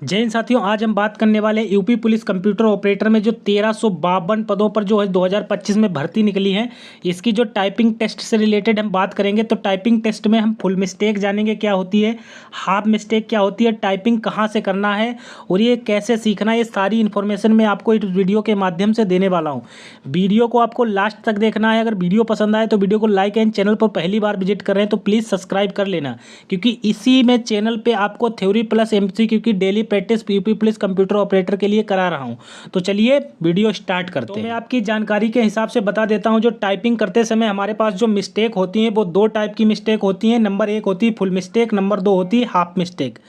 जय हिंद साथियों, आज हम बात करने वाले हैं यूपी पुलिस कंप्यूटर ऑपरेटर में जो 1352 पदों पर जो है 2025 में भर्ती निकली है। इसकी जो टाइपिंग टेस्ट से रिलेटेड हम बात करेंगे तो टाइपिंग टेस्ट में हम फुल मिस्टेक जानेंगे क्या होती है, हाफ मिस्टेक क्या होती है, टाइपिंग कहाँ से करना है और ये कैसे सीखना है, ये सारी इन्फॉर्मेशन मैं आपको इस वीडियो के माध्यम से देने वाला हूँ। वीडियो को आपको लास्ट तक देखना है। अगर वीडियो पसंद आए तो वीडियो को लाइक एंड चैनल पर पहली बार विजिट कर रहे हैं तो प्लीज़ सब्सक्राइब कर लेना, क्योंकि इसी में चैनल पर आपको थ्योरी प्लस MCQ की daily practice UP police computer operator के लिए करा रहा हूं। तो चलिए वीडियो स्टार्ट करते हैं। मैं आपकी जानकारी के हिसाब से बता देता हूं, जो टाइपिंग करते समय हमारे पास जो मिस्टेक होती हैं वो दो टाइप की मिस्टेक होती हैं। नंबर 1 होती है फुल मिस्टेक, नंबर 2 होती है हाफ मिस्टेक।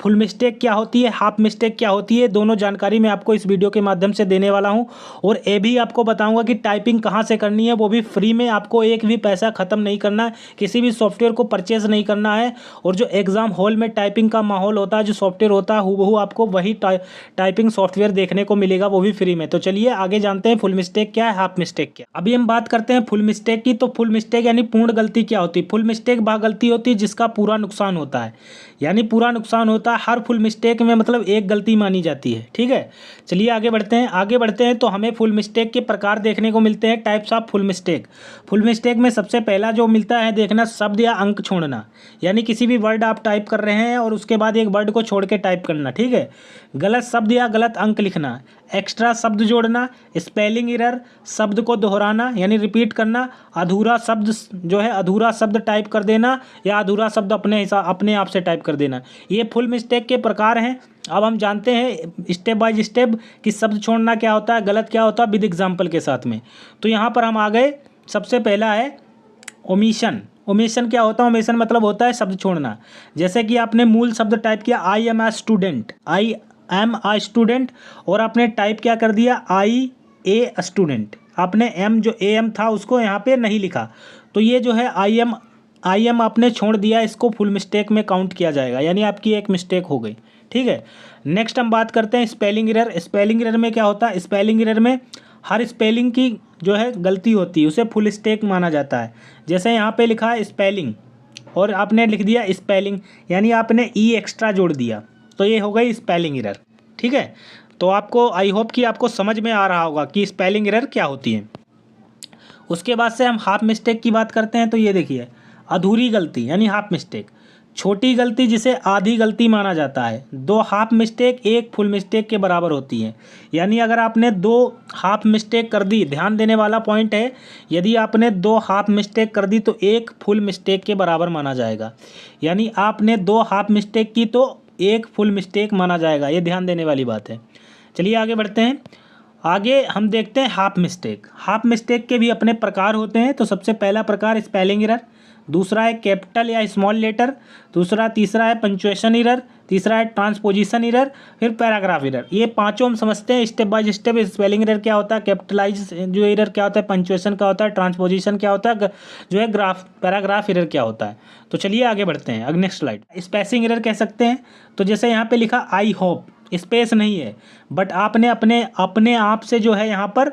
फुल मिस्टेक क्या होती है, हाफ मिस्टेक क्या होती है, दोनों जानकारी मैं आपको इस वीडियो के माध्यम से देने वाला हूँ। और ये भी आपको बताऊँगा कि टाइपिंग कहाँ से करनी है, वो भी फ्री में। आपको एक भी पैसा ख़त्म नहीं करना है, किसी भी सॉफ्टवेयर को परचेज नहीं करना है। और जो एग्ज़ाम हॉल में टाइपिंग का माहौल होता है, जो सॉफ्टवेयर होता है, हूबहू आपको वही टाइपिंग सॉफ्टवेयर देखने को मिलेगा, वो भी फ्री में। तो चलिए आगे जानते हैं फुल मिस्टेक क्या है, हाफ मिस्टेक क्या। अभी हम बात करते हैं फुल मिस्टेक की। तो फुल मिस्टेक यानी पूर्ण गलती क्या होती है। फुल मिस्टेक वह गलती होती है जिसका पूरा नुकसान होता है, यानी पूरा नुकसान होता है। हर फुल मिस्टेक में मतलब एक गलती मानी जाती है, ठीक है। चलिए आगे बढ़ते हैं तो हमें फुल मिस्टेक के प्रकार देखने को मिलते हैं, types of full mistake. Full mistake में सबसे पहला जो मिलता है देखना, शब्द या अंक छोड़ना, यानी किसी भी वर्ड आप टाइप कर रहे हैं और उसके बाद एक वर्ड को छोड़ के टाइप करना, ठीक है। गलत शब्द या गलत अंक लिखना, एक्स्ट्रा शब्द जोड़ना, स्पेलिंग एरर, शब्द को दोहराना यानी रिपीट करना, अधूरा शब्द जो है अधूरा शब्द टाइप कर देना या अधूरा शब्द अपने आप से टाइप कर देना। ये फुल मिस्टेक के प्रकार हैं। अब हम जानते हैं स्टेप बाय स्टेप कि शब्द छोड़ना क्या होता है, गलत क्या होता है, विद एग्जाम्पल के साथ में। तो यहाँ पर हम आ गए। सबसे पहला है ओमिशन। ओमिशन क्या होता है, ओमिशन मतलब होता है शब्द छोड़ना। जैसे कि आपने मूल शब्द टाइप किया I am a student, I am a student, और आपने टाइप क्या कर दिया आई ए स्टूडेंट। आपने एम जो ए एम था उसको यहाँ पे नहीं लिखा, तो ये जो है आई एम आपने छोड़ दिया, इसको फुल मिस्टेक में काउंट किया जाएगा, यानी आपकी एक मिस्टेक हो गई, ठीक है। नेक्स्ट हम बात करते हैं स्पेलिंग एरर। स्पेलिंग एरर में क्या होता है, स्पेलिंग एरर में हर स्पेलिंग की जो है गलती होती है, उसे फुल मिस्टेक माना जाता है। जैसे यहाँ पे लिखा है स्पेलिंग और आपने लिख दिया स्पेलिंग, यानी आपने ई एक्स्ट्रा जोड़ दिया, तो ये हो गई स्पेलिंग एरर, ठीक है। तो आपको आई होप कि आपको समझ में आ रहा होगा कि स्पेलिंग एरर क्या होती है। उसके बाद से हम हाफ मिस्टेक की बात करते हैं। तो ये देखिए, अधूरी गलती यानी हाफ मिस्टेक, छोटी गलती जिसे आधी गलती माना जाता है। 2 हाफ मिस्टेक एक फुल मिस्टेक के बराबर होती हैं, यानी अगर आपने 2 हाफ मिस्टेक कर दी, ध्यान देने वाला पॉइंट है, यदि आपने 2 हाफ मिस्टेक कर दी तो एक फुल मिस्टेक के बराबर माना जाएगा। यानी आपने 2 हाफ मिस्टेक की तो एक फुल मिस्टेक माना जाएगा, ये ध्यान देने वाली बात है। चलिए आगे बढ़ते हैं। आगे हम देखते हैं हाफ मिस्टेक। हाफ मिस्टेक के भी अपने प्रकार होते हैं। तो सबसे पहला प्रकार स्पेलिंग एरर, दूसरा है कैपिटल या स्मॉल लेटर, तीसरा है पंक्चुएशन एरर, तीसरा है ट्रांसपोजिशन एरर, फिर पैराग्राफ एरर। ये पांचों हम समझते हैं step by step. Spelling error क्या होता है, कैपिटलाइज जो एरर क्या होता है, पंक्चुएशन क्या होता है, ट्रांसपोजिशन क्या होता है, जो है पैराग्राफ एरर क्या होता है। तो चलिए आगे बढ़ते हैं। अगले नेक्स्ट स्लाइड। स्पेसिंग एरर कह सकते हैं। तो जैसे यहाँ पे लिखा आई होप, स्पेस नहीं है, बट आपने अपने आप से जो है यहाँ पर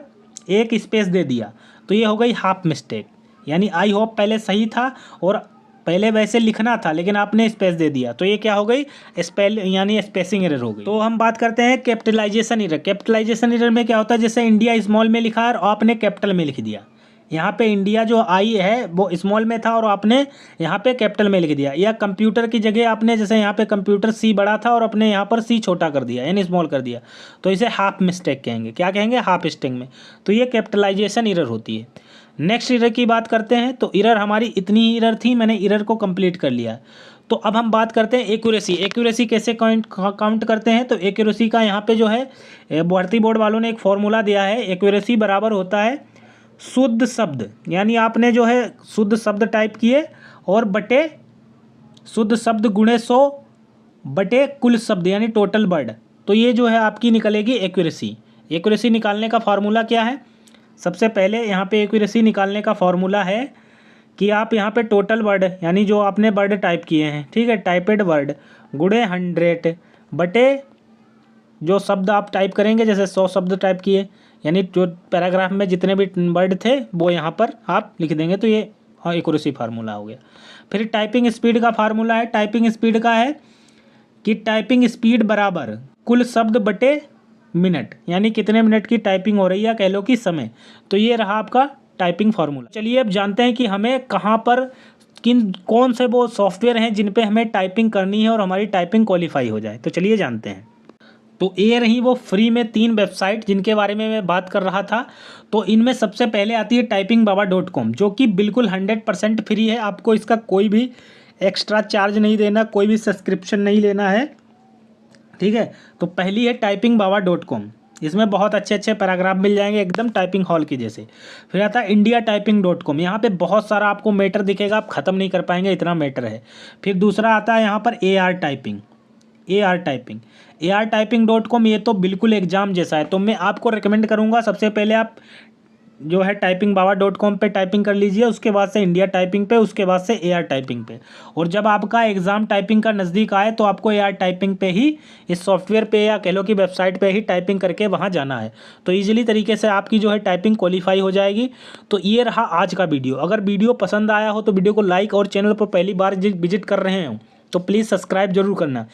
एक स्पेस दे दिया, तो ये हो गई हाफ मिस्टेक। यानी आई होप पहले सही था और पहले वैसे लिखना था, लेकिन आपने स्पेस दे दिया, तो ये क्या हो गई, यानी स्पेसिंग एरर हो गई। तो हम बात करते हैं कैपिटलाइजेशन एरर। कैपिटलाइजेशन एरर में क्या होता है, जैसे इंडिया स्मॉल में लिखा है और आपने कैपिटल में लिख दिया। यहाँ पे इंडिया जो आई है वो स्मॉल में था और आपने यहाँ पे कैपिटल में लिख दिया। या कंप्यूटर की जगह आपने, जैसे यहाँ पे कंप्यूटर सी बड़ा था और अपने यहाँ पर सी छोटा कर दिया, यानी स्मॉल कर दिया, तो इसे हाफ मिस्टेक कहेंगे। क्या कहेंगे, हाफ मिस्टेक में। तो ये कैपिटलाइजेशन एरर होती है। नेक्स्ट एरर की बात करते हैं। तो एरर हमारी इतनी ही एरर थी, मैंने एरर को कंप्लीट कर लिया। तो अब हम बात करते हैं एक्यूरेसी। एक्यूरेसी कैसे काउंट करते हैं। तो एक्यूरेसी का यहाँ पे जो है भर्ती बोर्ड वालों ने एक फॉर्मूला दिया है। एक्यूरेसी बराबर होता है शुद्ध शब्द, यानी आपने जो है शुद्ध शब्द टाइप किए और बटे शुद्ध शब्द गुणे 100 बटे कुल शब्द, यानी टोटल वर्ड। तो ये जो है आपकी निकलेगी एक्यूरेसी। एक्यूरेसी निकालने का फार्मूला क्या है, सबसे पहले यहाँ पे एक्यूरेसी निकालने का फार्मूला है कि आप यहाँ पे टोटल वर्ड, यानी जो आपने वर्ड टाइप किए हैं, ठीक है, टाइपेड वर्ड गुणे 100 बटे जो शब्द आप टाइप करेंगे। जैसे 100 शब्द टाइप किए, यानी जो पैराग्राफ में जितने भी वर्ड थे वो यहाँ पर आप लिख देंगे, तो ये एक्यूरेसी फार्मूला हो गया। फिर टाइपिंग स्पीड का फार्मूला है। टाइपिंग स्पीड का है कि टाइपिंग स्पीड बराबर कुल शब्द बटे मिनट, यानी कितने मिनट की टाइपिंग हो रही है, कह लो कि समय। तो ये रहा आपका टाइपिंग फार्मूला। चलिए अब जानते हैं कि हमें कहाँ पर कौन से वो सॉफ्टवेयर हैं जिन पे हमें टाइपिंग करनी है और हमारी टाइपिंग क्वालिफाई हो जाए। तो चलिए जानते हैं। तो ये रही वो फ्री में 3 वेबसाइट जिनके बारे में मैं बात कर रहा था। तो इनमें सबसे पहले आती है typingBaba.com, जो कि बिल्कुल 100% फ्री है। आपको इसका कोई भी एक्स्ट्रा चार्ज नहीं देना, कोई भी सब्सक्रिप्शन नहीं लेना है, ठीक है। तो पहली है typingBaba.com, इसमें बहुत अच्छे अच्छे पैराग्राफ मिल जाएंगे एकदम टाइपिंग हॉल की जैसे। फिर आता है indiatyping.com, यहाँ पे बहुत सारा आपको मैटर दिखेगा, आप ख़त्म नहीं कर पाएंगे, इतना मैटर है। फिर दूसरा आता है यहाँ पर ARtyping.com, ये तो बिल्कुल एग्जाम जैसा है। तो मैं आपको रिकमेंड करूँगा सबसे पहले आप जो है typingBaba.com पे टाइपिंग कर लीजिए, उसके बाद से इंडिया टाइपिंग पे, उसके बाद से AR टाइपिंग पे। और जब आपका एग्ज़ाम टाइपिंग का नज़दीक आए तो आपको AR टाइपिंग पे ही, इस सॉफ्टवेयर पे या कह लो कि वेबसाइट पे ही टाइपिंग करके वहाँ जाना है। तो ईजिली तरीके से आपकी जो है टाइपिंग क्वालिफाई हो जाएगी। तो ये रहा आज का वीडियो। अगर वीडियो पसंद आया हो तो वीडियो को लाइक, और चैनल पर पहली बार विजिट कर रहे हो तो प्लीज़ सब्सक्राइब जरूर करना।